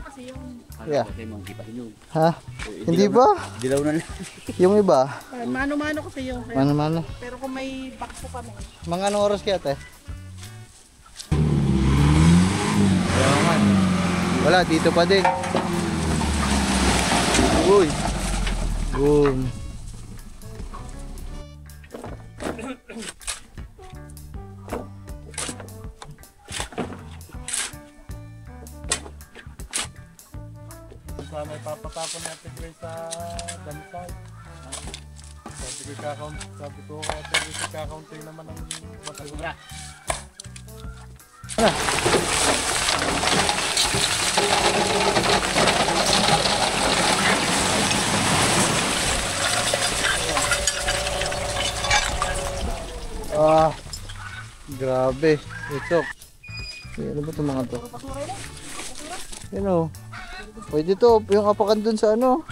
kasi yung... Yeah. Ha? Hindi ba? Dilaw na lang. Yung iba? Mano-mano kasi yung... Mano-mano. Pero kung may bakso kami. Mga anong oras kaya te? Wala, dito pa din. Uy. Boom. Sana ipapatapon natin Grace sa dansay. Sabi ko kaya Grace kakaunti naman ang basura. Ano? Ah, grabe. Ito. Ano ba itong mga to? Yan o. Pwede to. Yung apakan dun sa ano.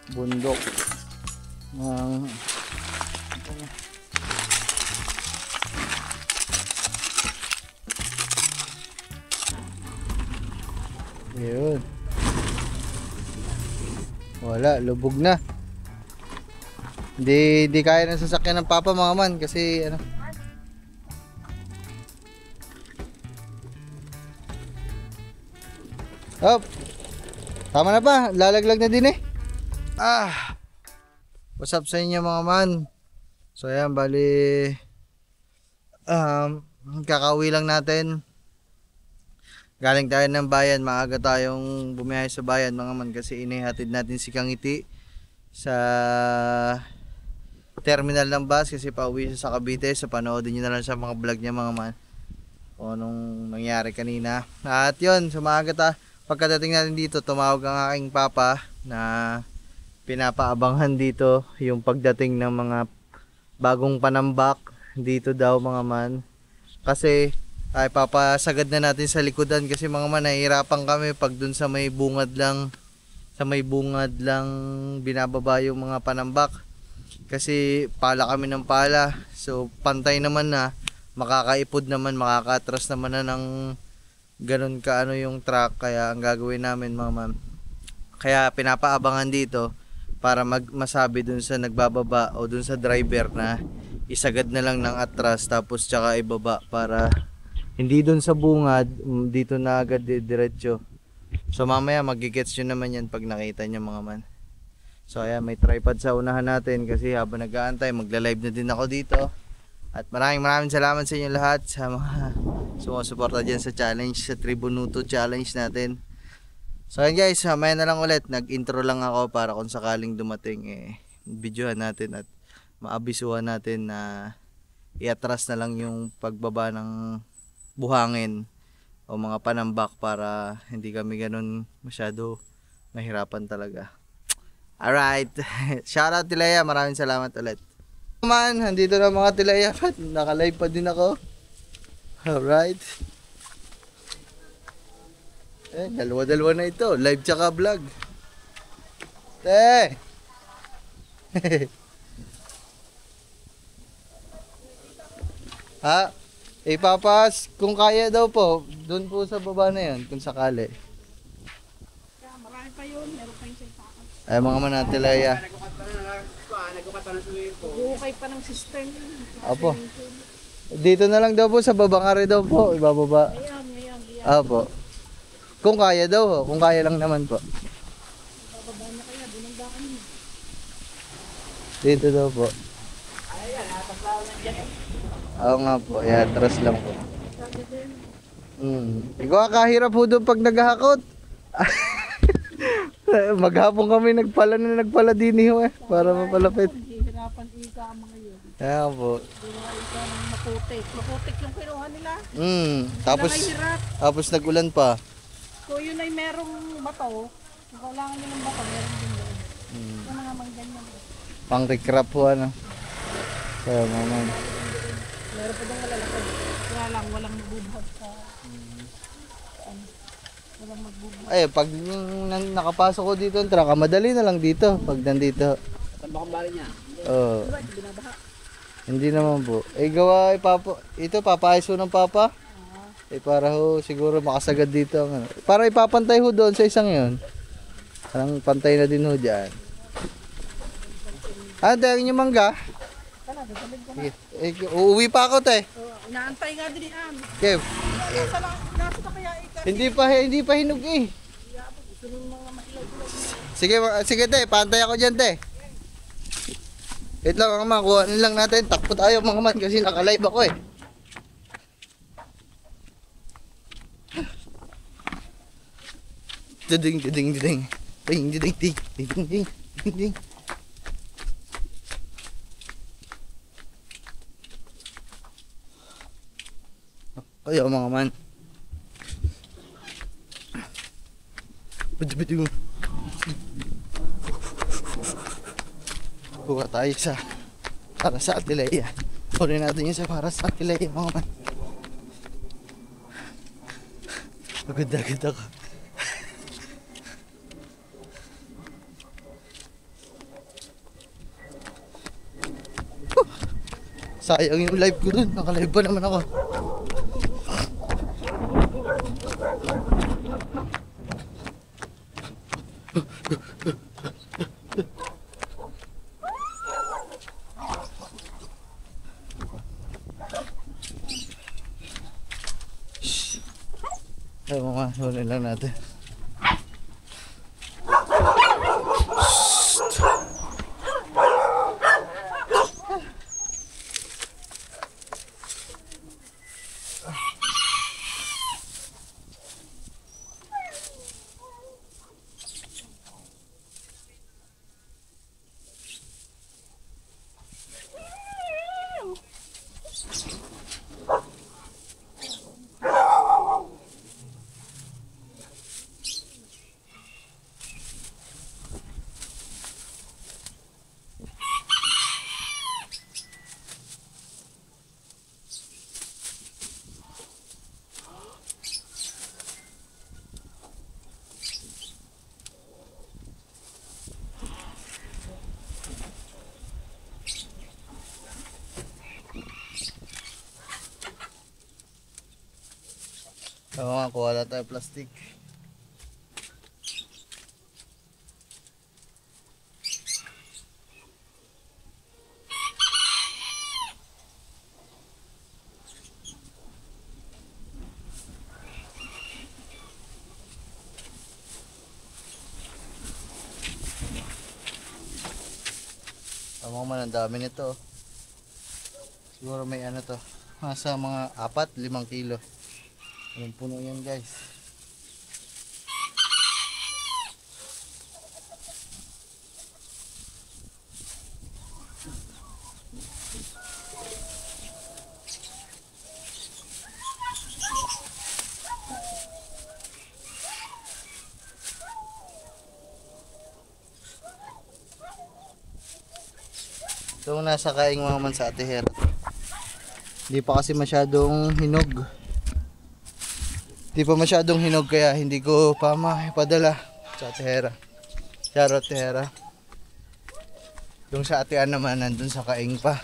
Bundok ng yun. Wala, lubog na. Hindi kaya ng sasakyan ng papa mga man kasi ano. Hop. Tama na ba? Lalaglag na din eh. What's up sa inyo mga man? So ayan, bali kakauwi lang natin. Galing tayo ng bayan, maaga tayong bumiyahe sa bayan mga man kasi inihatid natin si Kangiti sa terminal ng bus kasi pauwi siya sa Cavite. So panoodin nyo na lang sa mga vlog niya mga man kung anong nangyari kanina. At yun, sumaaga pagkadating natin dito, tumawag ang aking papa na pinapaabangan dito yung pagdating ng mga bagong panambak dito daw mga man kasi ay papasagad na natin sa likudan kasi mga man nahihirapan kami pag dun sa may bungad lang binababa yung mga panambak kasi pala kami ng pala, so pantay naman na makakaipod naman, makakatras naman na ng ganun ka ano yung truck. Kaya ang gagawin namin mga man, kaya pinapaabangan dito para masabi dun sa nagbababa o dun sa driver na isagad na lang ng atras tapos tsaka ibaba para hindi dun sa bungad, dito na agad diretso. So mamaya magigets nyo naman yan pag nakita nyo mga man. So ayan, may tripod sa unahan natin kasi habang nag-aantay magla-live na din ako dito. At maraming salamat sa inyo lahat sa mga sumusuporta dyan sa challenge, sa Tribunuto challenge natin. So ayan guys, mamaya na lang ulit, nag-intro lang ako para kung sakaling dumating videohan natin at maabisuhan natin na iatras na lang yung pagbaba ng buhangin o mga panambak para hindi kami ganun masyado mahirapan talaga. Alright, shoutout Tilaya, maraming salamat ulit. Man, andito na mga Tilaya, naka-live pa din ako. Alright. Dalawa na ito. Live tsaka vlog. Te! Ha? Ipapas, kung kaya daw po, doon po sa baba na yun, kung sakali. Marami pa yun. Meron pa yung sa Ay, mga Manatelaya. Buhukay pa ng sister niya. Opo. Dito na lang daw po, sa babangari daw po, ibababa. Ayan. Opo. Kung kaya daw, kung kaya lang naman po. Bababa na kaya, binanggakan niya. Dito daw po. Ayan, nataklaw na dyan. Oo nga po, yeah, trust lang po. Ikaw kahirap po doon pag naghahakot. Maghapon kami nagpala din para mapalapit. Hihirapan ika ang mga yun. Ayan po. Ginawa ika ng maputik. Maputik yung kinuha nila. Tapos nagulan pa. Kung yun ay merong bato, kung kailangan nyo ng bato, meron din doon. Yung mga mangganyan. Pang recrap po ano. Kaya naman. Meron pa bang malalaki? Kaya lang, walang magbubuhat sa... ano, walang magbubuhat. Ay, pag nakapasok ko dito ang truck, madali na lang dito. Pag nandito. Saan ba kang bali niya? Oo. Diba, ito binabaha. Hindi naman po. Eh gawa ito papaayos ho ng papa. Eh para ho siguro makasagad dito ang ano. Para ipapantay ho doon sa isang 'yon. Parang pantay na din ho diyan. Ah, dahil yung mangga. Tala, dadalhin ko na. Sige. Eh, uuwi pa ako te. Inaantay nga din yan. Kev, Nasa na kaya ikat. hindi pa hinog eh. Gusto ng mga mailaw-ilaw. Sige, sige te, pantay ako diyan te. Wait lang mga man, kuha lang natin. Takpo tayo mga man kasi naka-live ako eh. Ding ding ding ding ding ding ding ding ding ding ding. Ayo mga man. Bidu. Kuha tayo sa para sa Atileya. Kunin natin yung sa para sa Atileya mga man. Agad ako. Sayang yung live ko dun. Naka-live pa naman ako. Ay mga hunin lang natin. Oo nga, kuha na tayo plastic. Tama man, ang dami nito. Siguro may ano to. Nasa mga 4-5 kilo. Yung puno yan guys. So nasa kaing mga man sa Ate Hera. Hindi pa kasi masyadong hinog. Hindi pa masyadong hinog kaya hindi ko pa maipadala sa Ate Hera. Charot Ate Hera. Yung sa Ate Ann naman nandun sa kaing pa.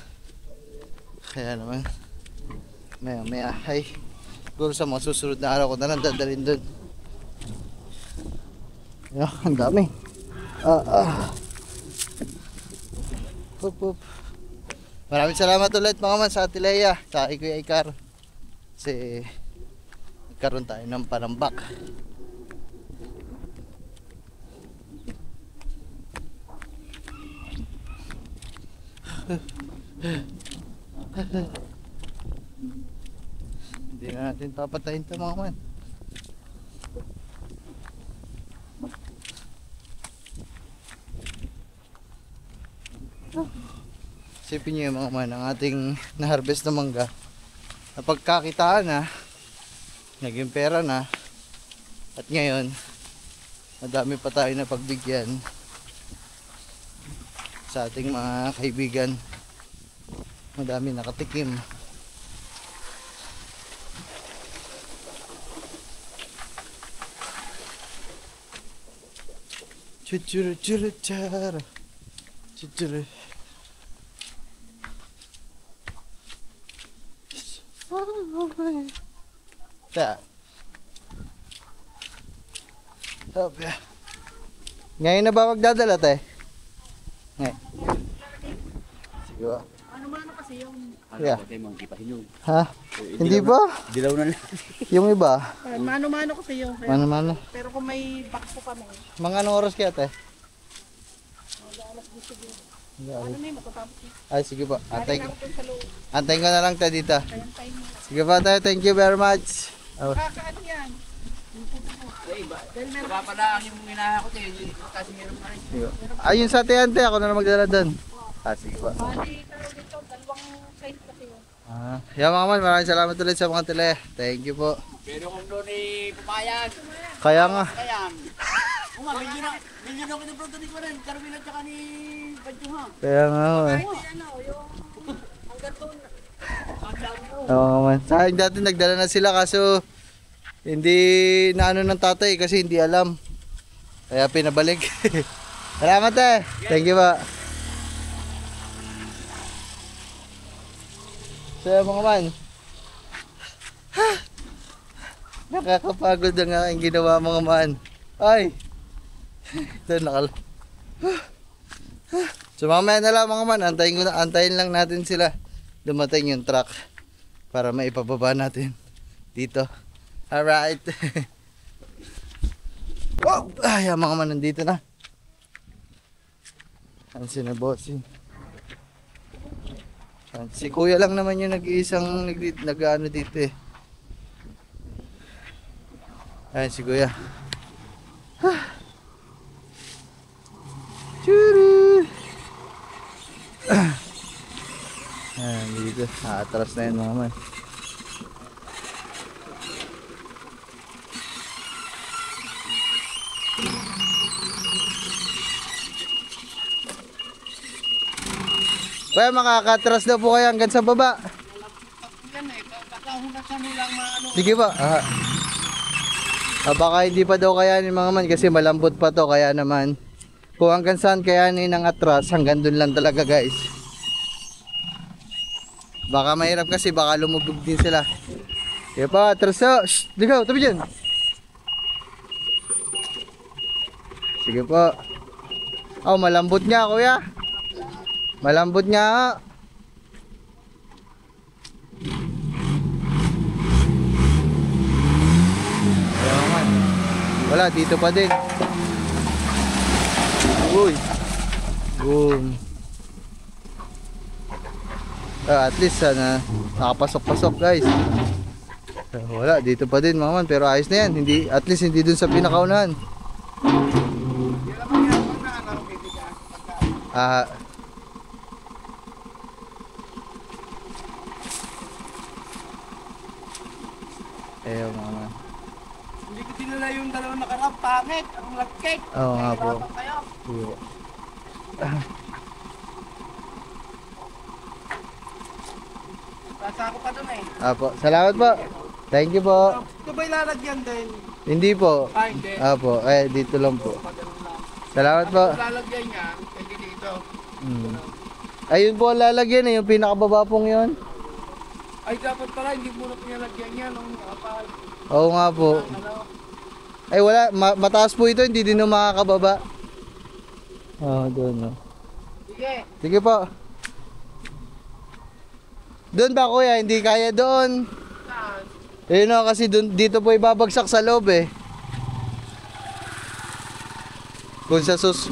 Kaya naman may ay siguro sa mga susunod na araw ko na lang dadalhin dun. Ayan, ang dami. Hup. Maraming salamat ulit mga man sa Ate Leia, sa Kuya Ikar. Kasi nagkaroon tayo ng panambak. Hindi na natin papatayin ito mga man. Isipin nyo yung mga man, ang ating na-harvest na mangga napagkakitaan na, naging pera na, at ngayon madami pa tayo na pagbigyan. sa ating mga kaibigan. Madami nakatikim. Chuchuru churu chara. Chuchuru. Ta. Okay. Ngayon na ba magdadala tayo? Ngayon. Sige ba? Ano kasi yung... Yeah. Kaya mga kipahinog. Ha? Hindi ba? Dilaw na lang. Yung iba? Mano-mano kasi yung... Mano-mano. Pero kung may box po kami, Mga anong oras kaya tayo? alas 10 siguro. Ano na yun, matatapos yun. Ay, sige po. Galing ako dun sa loob. Antayin ko na lang tayo dito. Kayang time mo. Sige po tayo. Thank you very much. Oh. Kakaano yan? Dahil meron Baka pala yung minaha ko tayo. Kasi meron pa rin. Sige. Ayun sa ate, ako na lang magdala doon. Sige po. bali pero dito, dalawang size kasi yun. Yan mga man, maraming salamat ulit sa mga tele. Thank you po. Pero kung doon ay pumayag. Kaya nga. Kaya. Kung nga, milyon ako ng product ko rin. Karwin at saka ni Pancho ha. Kaya nga ho eh. Kahit ano, yung hanggang doon. Oo nga man. Sa akin dati nagdala na sila kaso hindi na ano ng tatay kasi hindi alam. Kaya pinabalik. Salamat eh. Thank you po. So mga man. Nakakapagod ang aking ginawa mga man. Ay. Ito nakal. So mamaya na lang mga man. Antayin lang natin sila. Dumating yung truck para maipababa natin dito. Alright. Oh, ay mga man, nandito na. Ang sinabossing. Si kuya lang naman yung nag-iisang nag-ano dito eh. Ayan si kuya. Churu. Ayan dito. Atras na yun mga man. Kaya makakatras na po kayo hanggang sa baba. Yan eh. Kakahunasan nilang maano. Sige ba? Baka hindi pa daw kayanin mga man kasi malambot pa to. Kaya naman kung hanggang saan kayanin ang atras, hanggang dun lang talaga guys. Baka mahirap kasi baka lumubog din sila. Sige pa, atras na. Shhh! Ligaw, tabi dyan. Sige po. Oh, malambot nga kuya. Malambot nga. Wala, dito pa din. Uy. Boom. At least sana nakapasok-pasok guys. Wala, dito pa din mga man. Pero ayos na yan. Hindi, at least hindi dun sa pinakaunahan. Ayaw mga man. Hindi ko dinala yung dalawang nakarap. Pangit. Ang lagkik. Oo nga po. Kayo. Basa ako pa dun eh. Apo, salamat po. Thank you po. Ito ba ilalagyan din? Hindi po. Hindi. Apo, dito lang po. Salamat po. Lalagyan niya. Hindi dito. Ayun po ang lalagyan yung pinakababa pong yun. Ay dapat pala hindi mo na pinalagyan niya nung nakapal. Oo nga po. Ay wala, mataas po ito, hindi din makakababa. Doon no. Sige. Sige po. Doon ba kuya, hindi kaya doon. Saan? Ayun no, kasi dito po ibabagsak sa loob eh.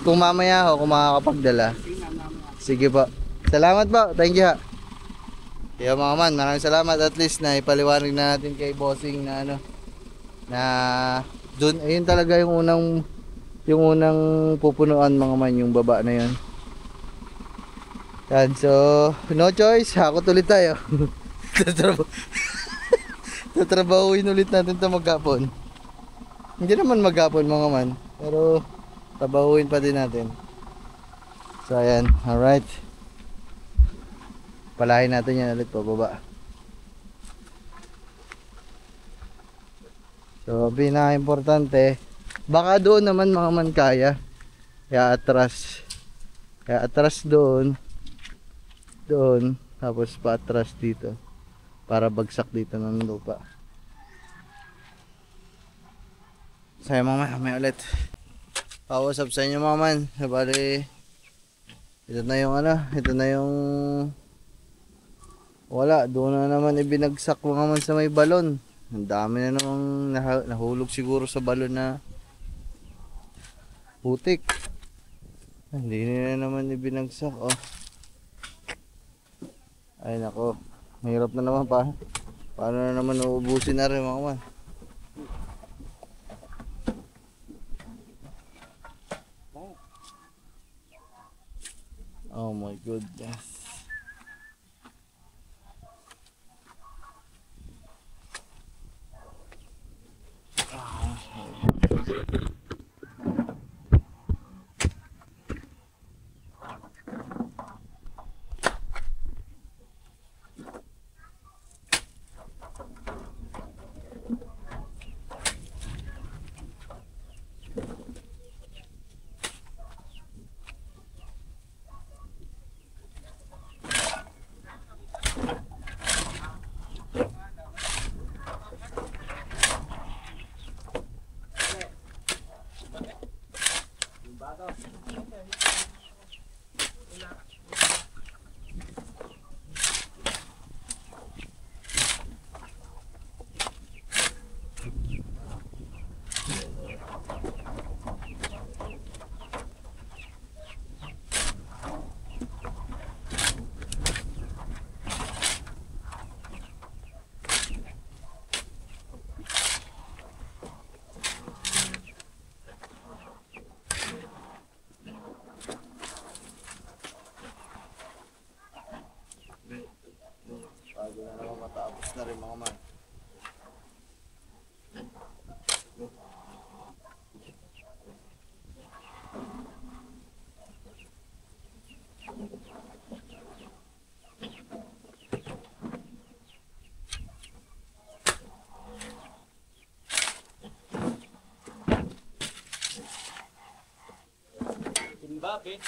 Kung mamaya ako, kung makakapagdala. Sige po. Salamat po, thank you ha. Kaya mga man, maraming salamat at least na ipaliwanag na natin kay bossing na ano na doon ayun talaga yung unang pupunuan mga man yung baba na yun. Yan, so no choice, hakot ulit tayo. Tatrabahuin ulit natin ito maghapon. Hindi naman maghapon mga man, pero trabahuin pa din natin. So ayan, alright. Palahin natin yan ulit pababa. So pinaka-importante, baka doon naman mga man kaya. Kaya atras doon. Doon, tapos paatras dito. Para bagsak dito ng lupa. So ayan mga man, may ulit. What's up sa inyo mga man? Bali, ito na yung ito na yung wala, doon na naman ibinagsak mga man sa may balon. Ang dami na namang nahulog siguro sa balon na putik. Hindi na naman ibinagsak, oh. Ay nako, mahirap na naman pa. Paano na naman uubusin na rin mga man? Oh my goodness. Bago na naman matapos na rin mga man. Zimbabwe.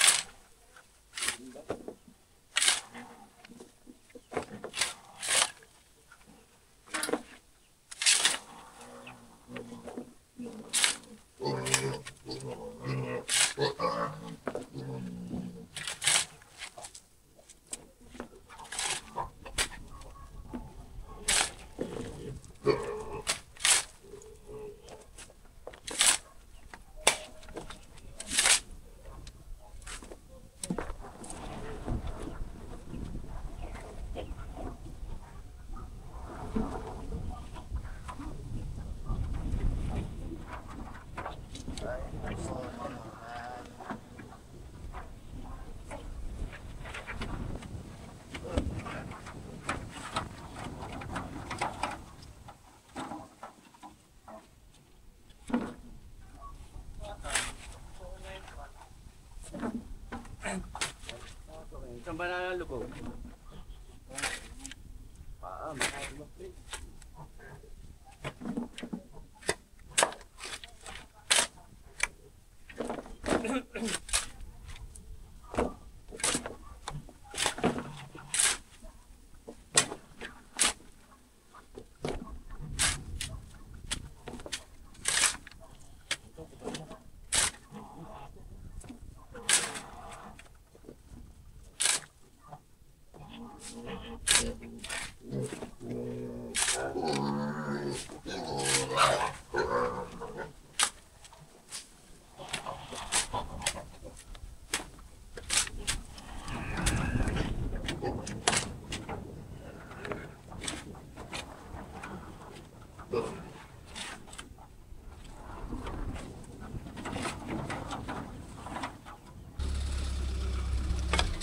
Saan ba nalalubog? Makakalimutin.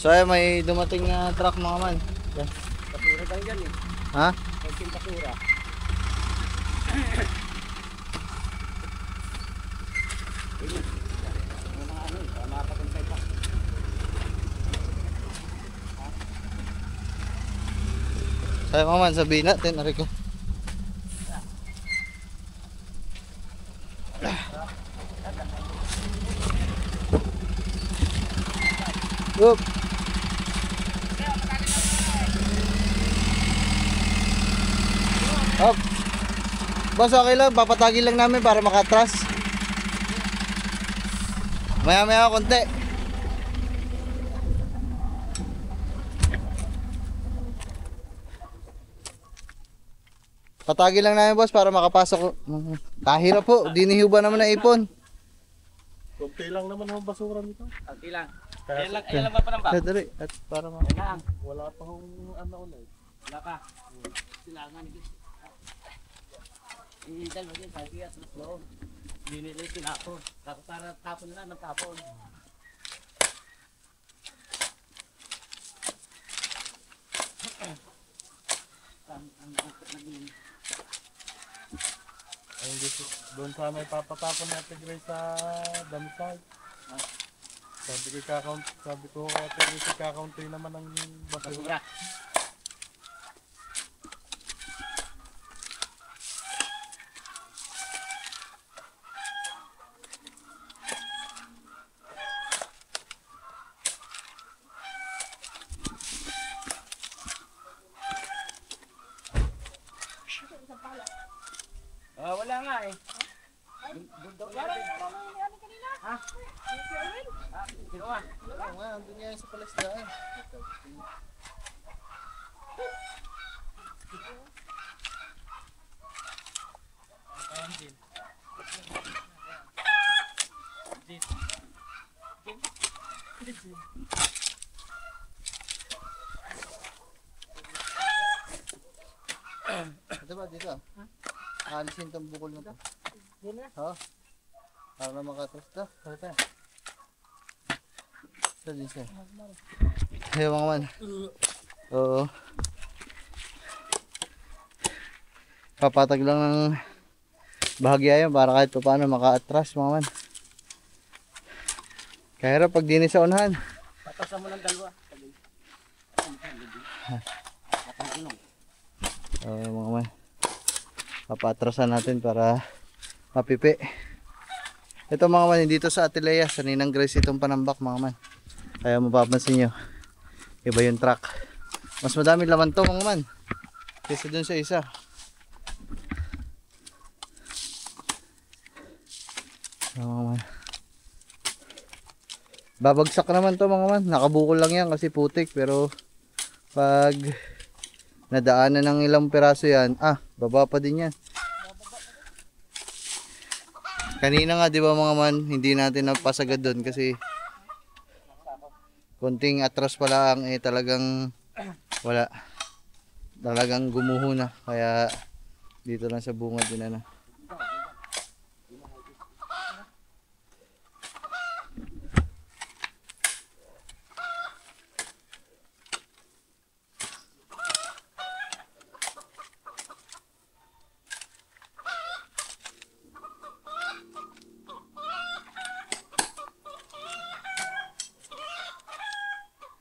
So ay may dumating na truck mga man. Yan. Kapura tayo dyan eh. Ha? Pagking kapura. Yung mga ano eh, mapapagpay pa. Kaya maman, sabihin natin, ari ko. Up. Up. Boss, okay lang, papatagin lang namin para makatras. Maya konti. Patagin lang namin boss para makapasok. Kahirap po, dinihuba naman ng ipon. Kunti lang naman ang basura nito. Kunti lang. Kaya Kailan ba pa ng bak? Dali, at para Kailangan. wala pa hong ano ulit. Wala pa. Silangan ito. Iintal mo din, sabi at mas loob. Hindi nila yung tinapon. Para tapon nila ng tapon. Ang gusto, doon sana ipapatapon natin Grace sa Damsay. Sabi ko Ate Grace, kakaunti naman ang basura. Basura. Wala nga eh. Ha? Sino nga? Oo nga, andun nga sa palasdaan. Ito ba dito? Alisin tong bukol na to. Yun na. Ha? Para na makatras to. Ito. Ito din siya. Hey mga man. Oo. Papatag lang ng bahagya yun para kahit pa paano maka-atras mga man. Kaya pag di sa unahan. Patasan mo ng dalawa. Mga man. Papatrasan natin para mapipi. Ito mga man, dito sa Atilea, sa Ninang Grace itong panambak mga man. Kaya mapapansin nyo, iba yung truck. Mas madami laman to mga man kaysa dun sa isa. Mga man. Babagsak naman to mga man. Nakabukol lang yan kasi putik, pero pag nadaanan ng ilang piraso yan, baba pa din yan. Kanina nga 'di ba mga man, hindi natin napasagad doon kasi konting atras pa lang talagang wala. Talagang gumuho na, kaya dito lang sa bungad din na.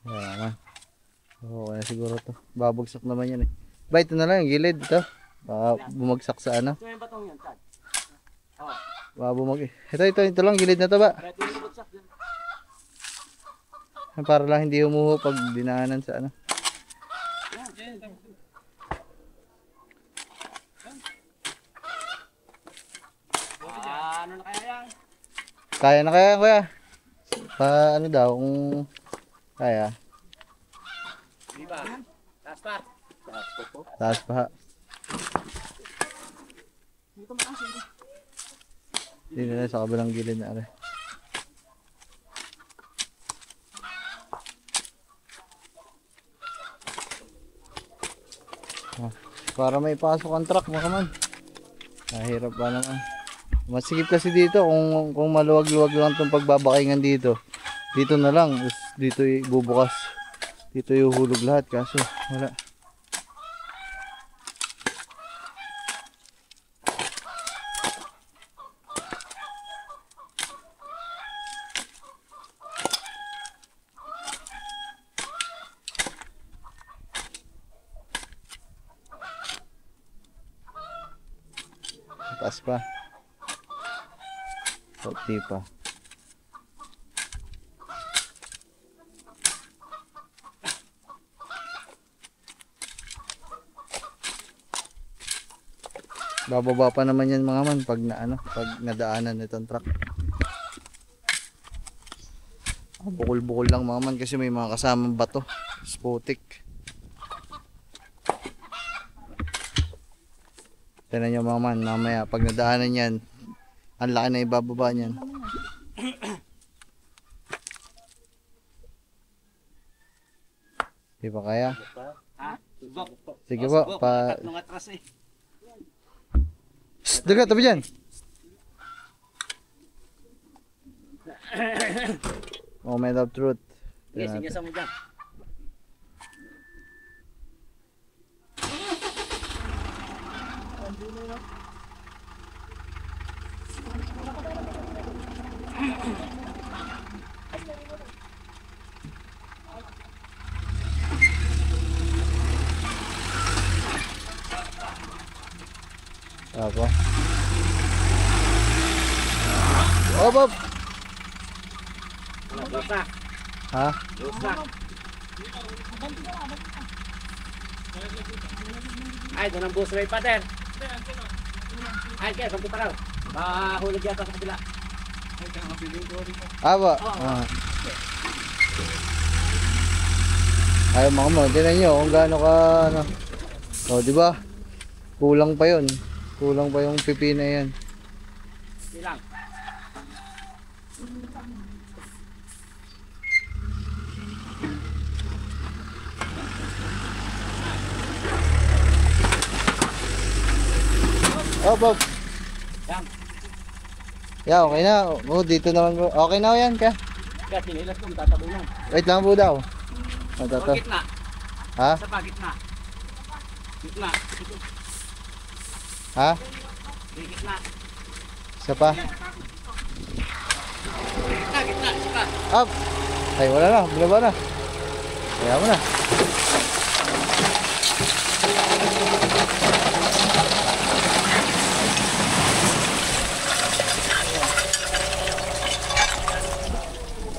Ayan. Okay na siguro to. Babagsak naman yan eh. Ba, ito na lang yung gilid ito. Bumagsak sa ano. Ito yung batong yun, Chad. Ito lang gilid na to ba? Kaya ito yung bumagsak dyan. Para lang hindi humuho pag dinaanan sa ano. Ano na kaya yan? Kaya na kaya kuya? Ano daw kung kaya? Di ba? Taas pa. Taas pa. Dito makasin. Dito na sa kabilang gilid na are. Para may pasok ang truck mga man. Nahirap ba naman. Masikip kasi dito kung maluwag-luwag lang itong pagbabakingan dito. Dito na lang, dito bubukas. Dito ihulog lahat kaso wala. Taas pa. Kunti pa. Bababa pa naman yan mga man pag pag nadaanan nitong truck. Bukol-bukol lang mga man kasi may mga kasamang bato, sputik. Tignan nyo mga man, mamaya pag nadaanan yan, ang laki na ibababa niyan. Di ba kaya? Ha? Subok. Sige po, Tatlong atras eh. Shhh, dagat, tabi dyan. Moment of truth. Sige, sinyasan mo dyan. Apa? Oh, Bob. Dos na. Ha? Dos na. Ay, doon ang bus ray pa din. Ay, kaya, sampu pa raw. Mahulog yata sa kabila. Aba. Ah. Ay, mga mo, tingnan nyo kung gaano ka, Oh, di ba? Kulang pa yun. Kulang pa yung pipina yan. Ilang. Oh, Bob. Yan. Yeah, okay na. Oh, dito naman. Okay na yan, kaya. Kaya, sinilas ko, tatabunan. Wait lang po daw. O, Ito. gitna. Ha? Sa pa, gitna. Gitna. Ha? Gitna. Isa pa? Gitna, gitna. Gitna. Up! Ay, wala na. Bilaba na. Kaya mo na.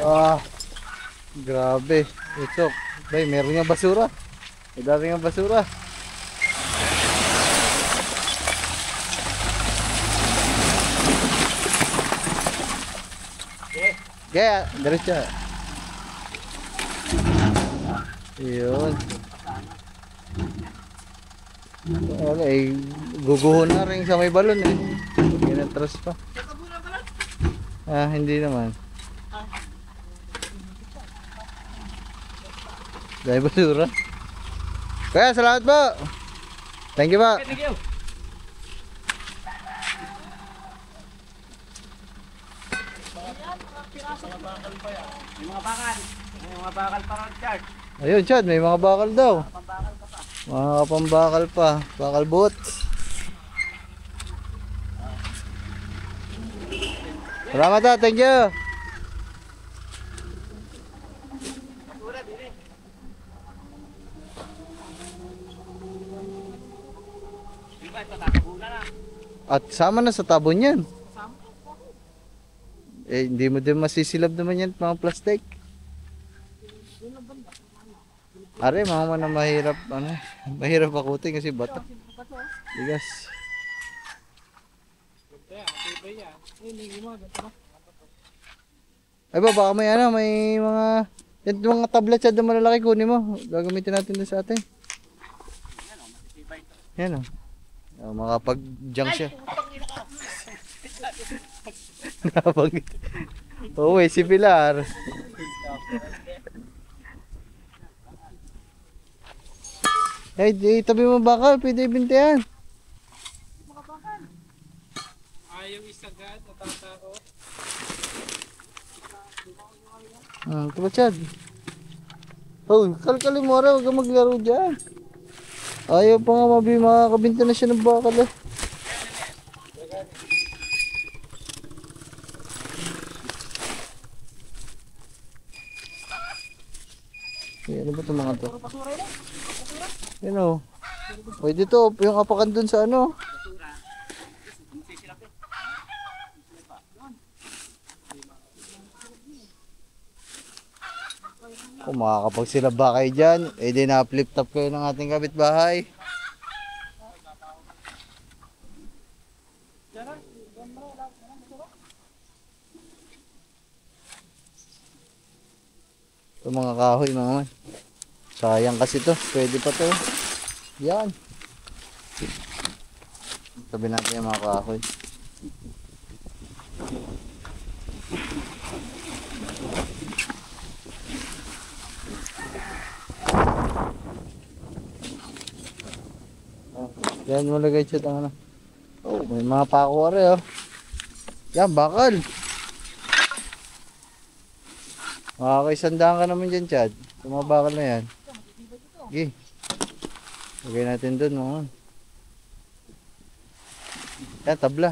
Ah, grabe. Ito. Bay, meron nga basura. May dami nga basura. Kaya, diretso. Yun. Wala eh, guguho na rin sa may balon eh. Ginatras pa. Ah, hindi naman. Dahil basura. Kaya, salamat po. Thank you po. Thank you. May mga bakal. May mga bakal pa ron, Chard. Ayun, Chad, may mga bakal daw. Pambakal ka pa. Mga kapambakal pa. Bakal boot. Salamat ha, thank you. Diba, ito tatabunan na. At sama na sa tabon yan. Eh, hindi mo din masisilab naman yan mga plastic. Are, mga man na mahirap, mahirap akutin kasi bato. Bigas. Ay ba, baka may may mga tablet siya na malalaki kunin mo. Gagamitin natin doon sa atin. Yan o. Makapag-junk siya. Nakapag... Oo eh, si Pilar. Ay, tabi mo bakal, pwede ibintayan. Ayaw isagad, natatao. Ito ba, Chad? Oh, kalkalin mo rin, huwag kang maglaro dyan. Ayaw pa nga makakabinta na siya ng bakal eh. Ay, ano ba itong mga to? Yan o. Pwede to, yung apakan dun sa ano. Kung makakapagsilab ba kayo dyan, eh di na-flip top kayo ng ating kapitbahay. Ito mga kahoy mga man. Sayang kasi to. Pwede pa to. Yan. Tabi natin yung mga kahoy. Yan mo lagay siya ng ano. Oh, may mga pako rin oh. Yan, bakal. Makakaisandaan ka naman dyan, Chad. Sa mga bakal na yan. Okay. Lagay natin dun mga. Yan, tabla.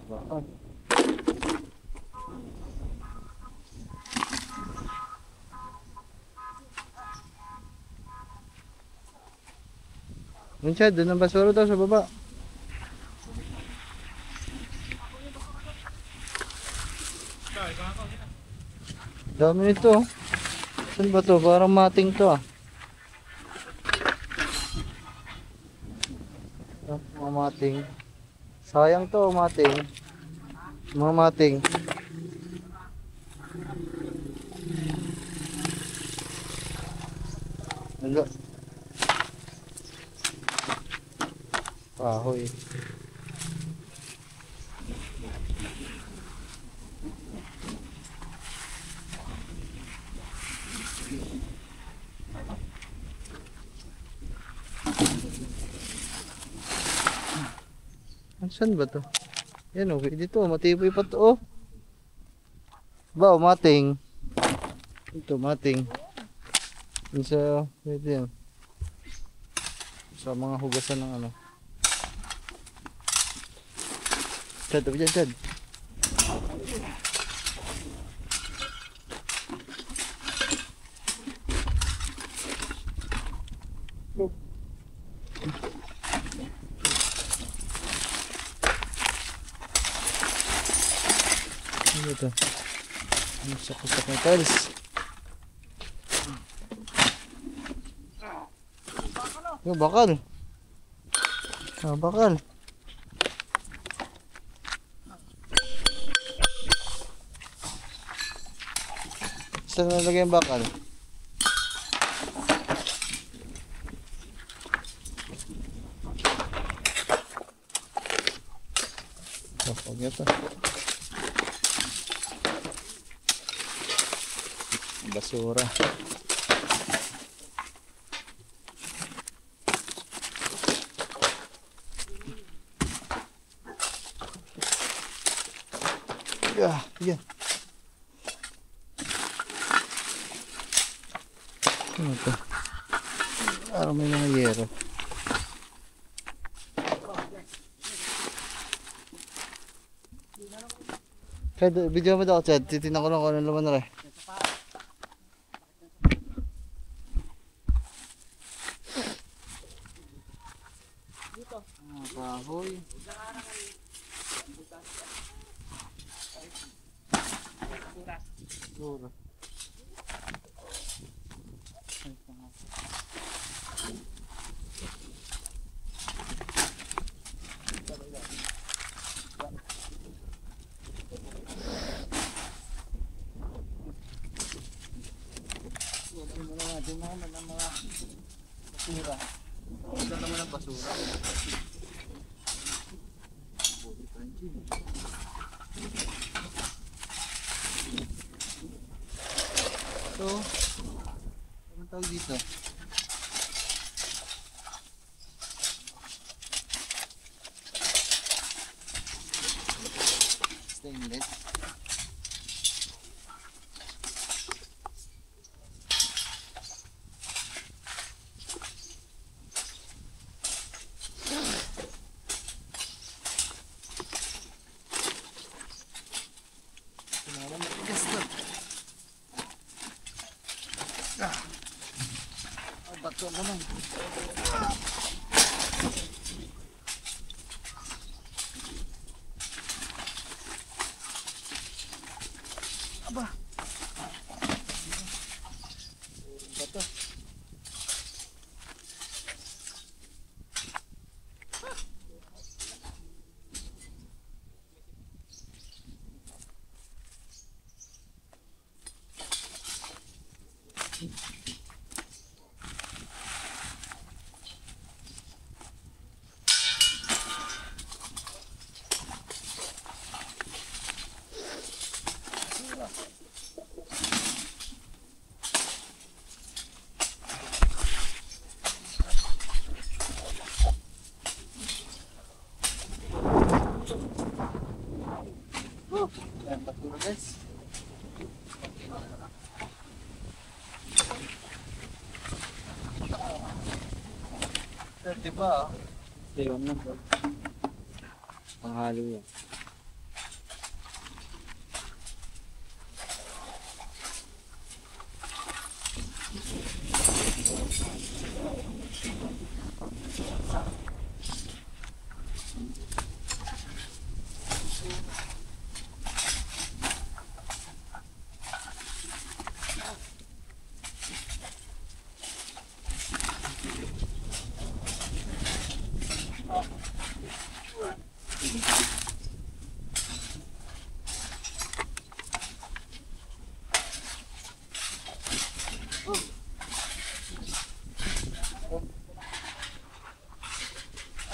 Bakal. Yun siya, doon ang basura daw sa baba. Dami nito. Saan ba to? Parang mating to ah. Mga mating. Sayang to, mating. Mga mating. Wala. Kahoy. Saan ba to? Yan o, dito, matibay pa to oh. Ba, mating. Ito, mating. Yun sa, pwede yan. Sa mga hugasan ng ano. Chad, tabi dyan, Chad. Ano ito? Ano sakit ng tiles? Yung bakal. Ah, bakal. Saan nalagay yung bakal? Huwag ito. Basura. Yan. Ano ito? Parang may mga yero. Kaya video mo daw, Chad. Titignan ko lang kung anong laman na rin. Kahoy. Basura. Doon naman ang mga basura. Doon naman ang basura. Tawag dito. Stainless. Bato naman. Aba. Bato. Ayan, paturo guys. Di ba? Ewan lang. Panghalo yan.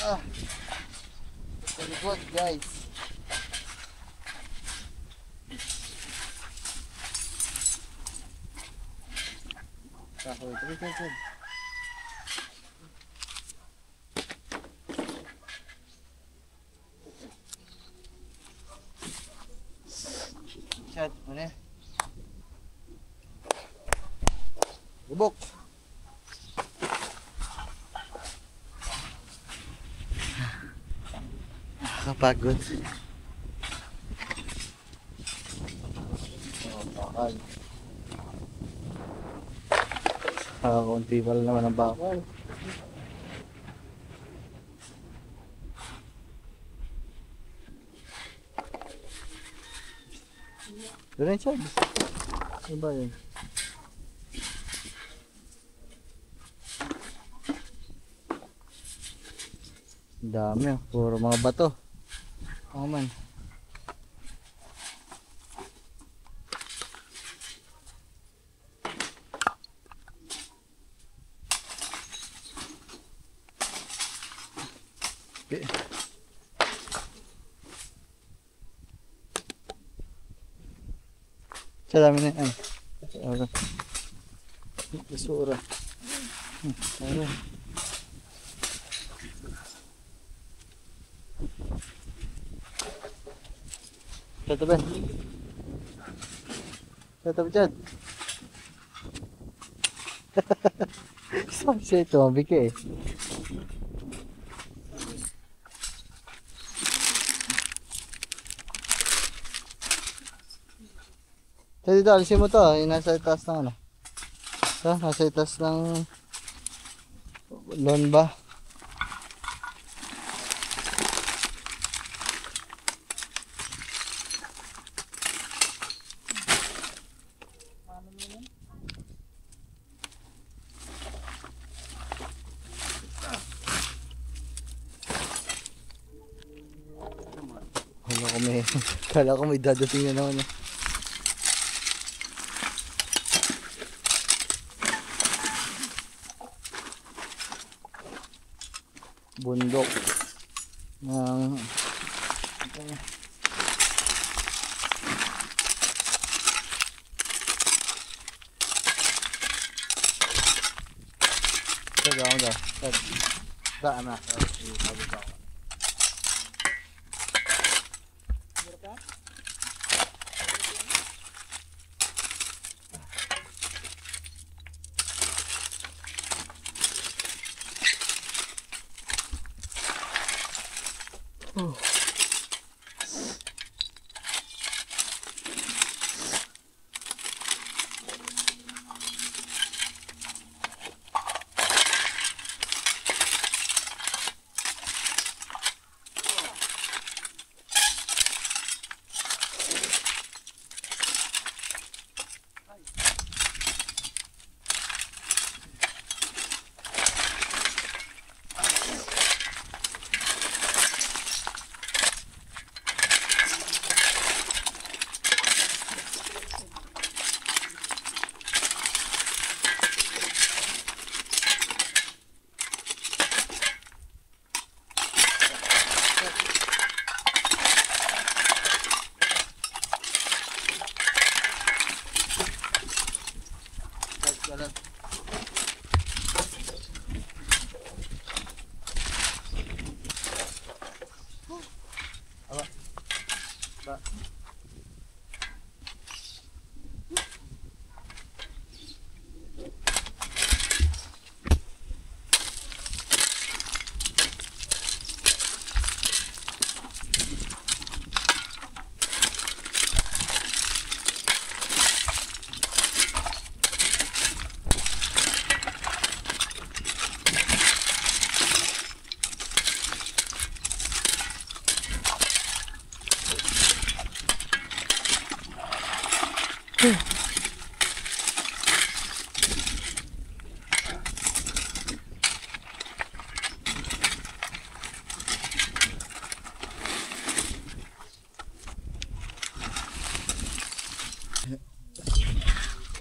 Ah. Very good guys. Kahoy, ito. Chat, mana? Bubuk. Nakapagod. Bakal. Kunti pala naman ang bakal. Doon siya. Ano ba yun? Dami ah. Puro mga bato. Oh man. Okay. Sa dami na yan. Basura. Ano? Ito ba? Ito ba dyan? Sabi siya ito, mabigay eh. So dito, alisin mo to, yung nasa itaas ng ano. Ito, nasa itaas ng lawn ba? Kala ko may dadating na naman eh. Bundok ng Chad, ako da. Chad. Da, anak. Sabi ko ako.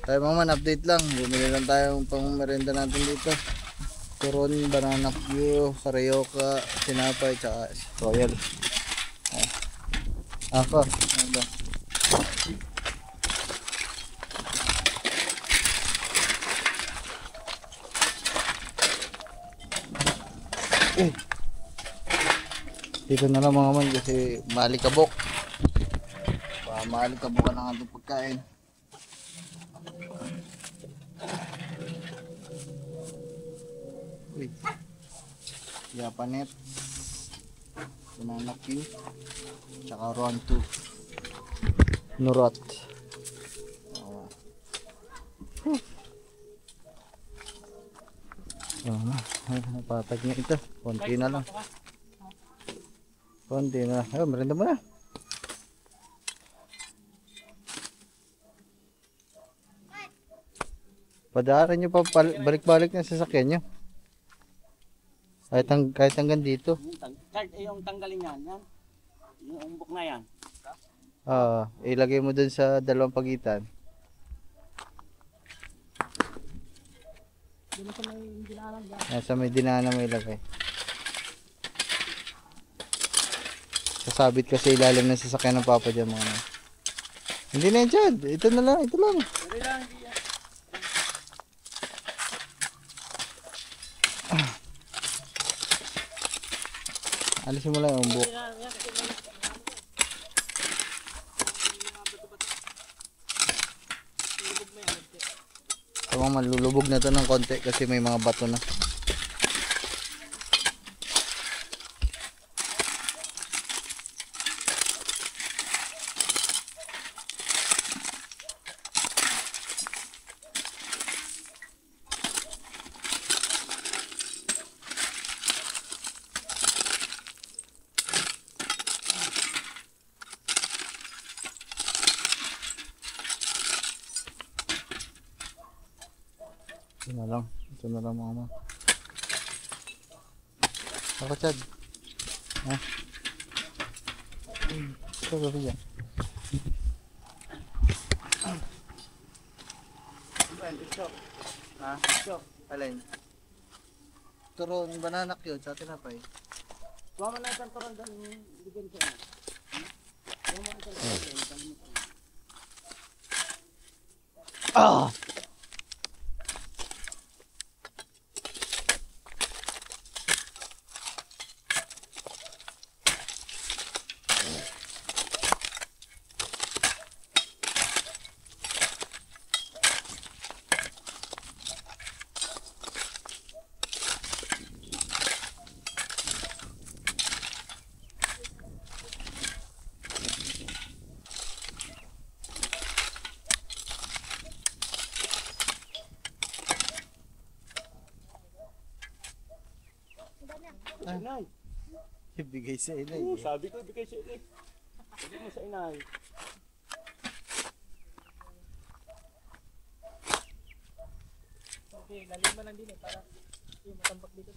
Tayo mga man, update lang. Bumili lang tayong pang merenda natin dito. Turon, banana Q, karyoka, sinapay, tsaka royal. Ako, ano ba? Dito na lang mga man kasi malikabok. Malikabokan ang ating pagkain. Uy. Japanet. Banana Q. Tsaka Ron 2. Nurot. Napatag niya ito. Konti na lang. Konti na lang. Ayun, merenda mo na. Padaaran nyo pa balik-balik na sasakyan nyo. Kahit hanggang dito. Yung tanggalin yan, yan. Yung umbok na yan. Ilagay mo dun sa dalawang pagitan. Sa may dinaanan mo ilagay. Sasabit kasi ilalim ng sasakyan ng papa dyan mga. Hindi na yan dyan. Ito na lang, ito lang. Alisin mo lang yung buhok. Tamang malulubog na to ng konti kasi may mga bato na. Ito na lang mga ma. Ako Chad. Ha? Ito ba yan? Ito. Ha? Ito. Alin? Turon, banana Q, sa tinapay. Kuha mo na isang turon doon. Bigyan siya. Kuha mo na isang turon. Sa inay. Ibigay sa inay. Oo, sabi ko, ibigay sa inay. Sabi mo sa inay. Okay, laliman lang din eh, para yung matambak dito.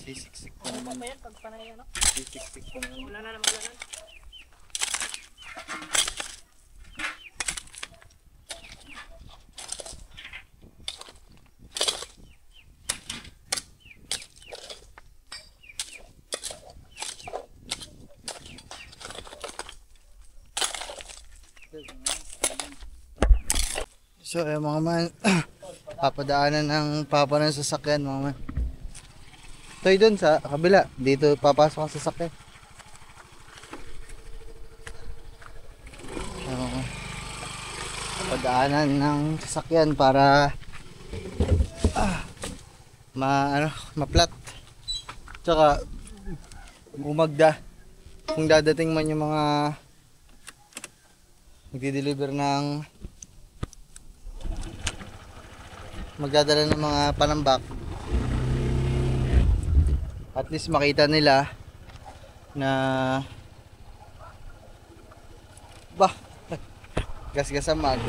Sisiksik pa Ano naman. pa yan, pag panay ano? Sisiksik pa naman. Wala na naman, wala na. So ayun mga man, papadaanan ng papa ng sasakyan mga man. Toy doon sa kabila, dito papasok ang sasakyan. Papadaanan ng sasakyan para maplat. Tsaka umagda kung dadating man yung mga magdi-deliver ng magdadala ng mga panambak, at least makita nila na gas-gas ang mags.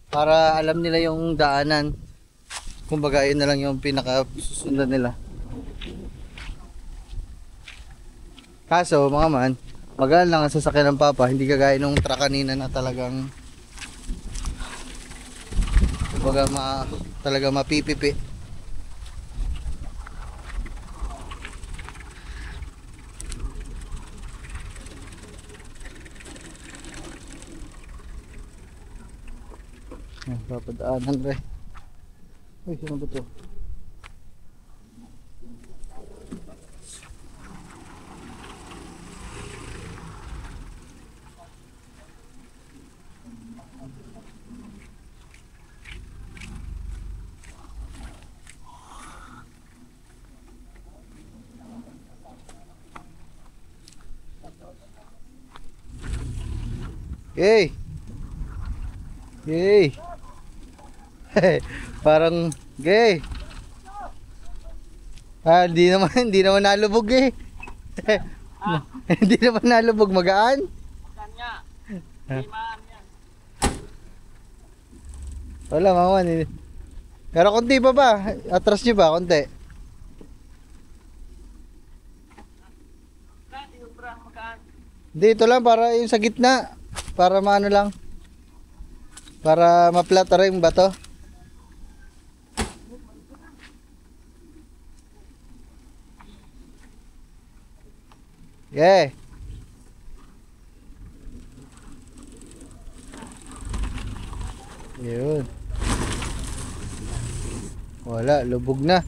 Para alam nila yung daanan, kumbaga yun na lang yung pinaka susundan nila. Kaso mga man, magaan lang ang sasakyan ng papa, hindi kagaya nung truck kanina na talagang talaga mapipipi. Papadaanan rin. Uy, sino ba to? Hey! Hey! Parang gay. Hindi naman nalubog eh. Hindi naman nalubog, magaan. Saan nga? Limaan yan. Wala maman eh. Pero konti pa ba? Atras nyo ba? Konti. Yung bra, makaan. Dito lang para yung sa gitna. Para maano lang. Para maplata rin yung bato. Yeah. Yun. Wala, lubog na.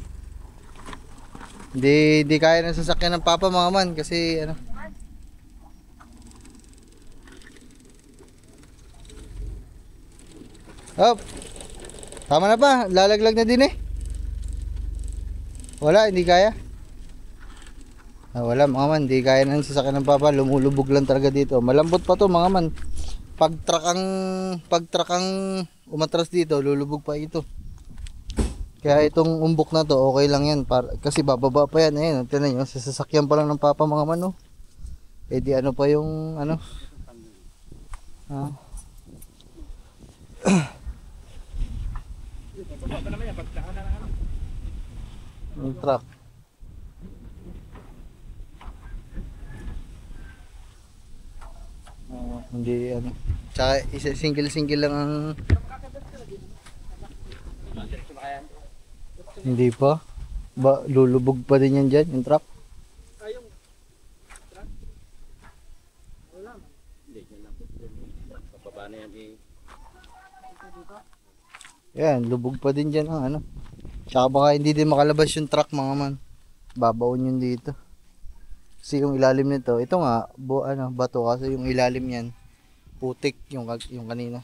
Hindi kaya ng sasakyan ng papa mga man kasi ano. Hop. Tama na ba? Lalaglag na din eh. Wala, hindi kaya. Wala mga man, hindi kaya ng sasakyan ng papa. Lumulubog lang talaga dito. Malambot pa to mga man. Pag truck ang umatras dito, lulubog pa ito. Kaya itong umbok na to, okay lang yan. Kasi bababa pa yan. Ayun, tingnan nyo, sa sasakyan pa lang ng papa mga man. Oh. Eh di ano pa yung ano. Yung truck. Hindi ano. Tsaka single lang ang hindi pa. Lulubog pa din yan dyan, yung truck. Ayong truck? Wala man. Hindi, yan lang. Papaba na yan eh. Yan, lubog pa din dyan ang ano. Tsaka baka hindi din makalabas yung truck mga man. Babaon yun dito. Kasi yung ilalim nito, ito nga, bato kasi yung ilalim yan. putik yung kanina.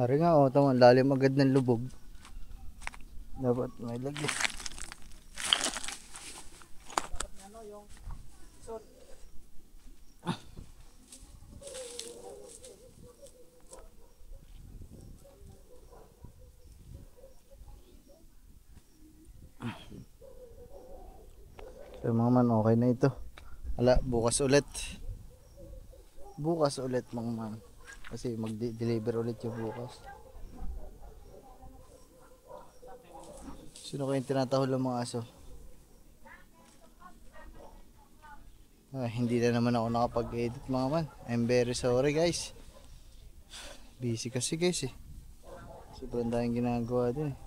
Hari nga, oh, tama, lalim agad ng lubog. Dapat may lagyan. So mga man, okay na ito. Ala, bukas ulit. Bukas ulit mga man. Kasi mag-deliver ulit yung bukas. Sino kayong tinatahol ng mga aso? Hindi na naman ako nakapag-edit mga man. I'm very sorry guys. Busy kasi guys eh. Sobrang daming ginagawa din eh.